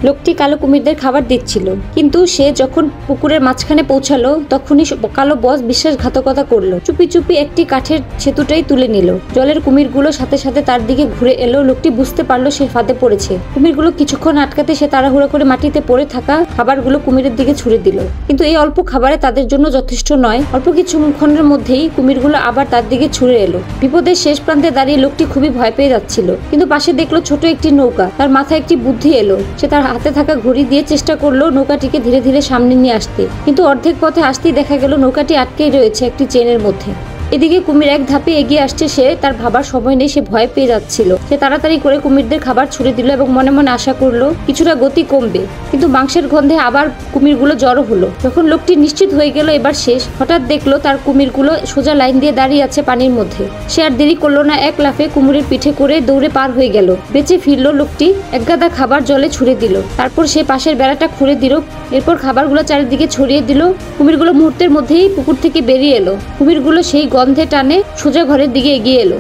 লোকটি কালো কুমিরদের খাবার দিচ্ছিল, কিন্তু সে যখন পুকুরের মাঝখানে পৌঁছালো তখনই কালো বস বিশ্বাসঘাতকতা করলো। চুপি চুপি একটি কাঠের সেতুটাই তুলে নিল। জলের কুমিরগুলো সাথে সাথে তার দিকে ঘুরে এলো। লোকটি বুঝতে পারলো সে ফাঁদে পড়েছে। কুমিরগুলো কিছুক্ষণ আটকাতে সে তাড়াহুড়ো করে মাটিতে পড়ে থাকা খাবারগুলো কুমিরের দিকে ছুড়ে দিল, কিন্তু এই অল্প খাবারে তাদের জন্য যথেষ্ট নয়। অল্প কিছুক্ষণের মধ্যেই কুমিরগুলো আবার তার দিকে ছুড়ে এলো। বিপদের শেষ প্রান্তে দাঁড়িয়ে লোকটি খুবই ভয় পেয়ে যাচ্ছিল, কিন্তু পাশে দেখলো ছোট একটি নৌকা। তার মাথায় একটি বুদ্ধি এলো। সে তার হাতে থাকা ঘড়ি দিয়ে চেষ্টা করলো নৌকাটিকে ধীরে ধীরে সামনে নিয়ে আসতে, কিন্তু অর্ধেক পথে আসতেই দেখা গেল নৌকাটি আটকেই রয়েছে একটি চেনের মধ্যে। এদিকে কুমির এক ধাপে এগিয়ে আসছে। সে তার ভাবার সময় নেই, সে ভয় পেয়ে যাচ্ছিল। সে তাড়াতাড়ি করে কুমিরদের খাবার ছুড়ে দিল এবং মনে মনে আশা করলো কিছুটা গতি কমবে, কিন্তু মাংসের গন্ধে আবার কুমিরগুলো জড়ো হলো। যখন লোকটি নিশ্চিত হয়ে গেল এবার শেষ, হঠাৎ দেখলো তার কুমিরগুলো সোজা লাইন দিয়ে দাঁড়িয়ে আছে পানির মধ্যে। সে আর দেরি করলো না, এক লাফে কুমিরের পিঠে করে দৌড়ে পার হয়ে গেল। বেঁচে ফিরলো লোকটি। এক গাদা খাবার জলে ছুড়ে দিল, তারপর সে পাশের বেড়াটা খুঁড়ে দিল। এরপর খাবারগুলো চারিদিকে ছড়িয়ে দিল। কুমিরগুলো মুহূর্তের মধ্যেই পুকুর থেকে বেরিয়ে এলো। কুমিরগুলো সেই গন্ধে টানে সোজা ঘরের দিকে এগিয়ে এলো।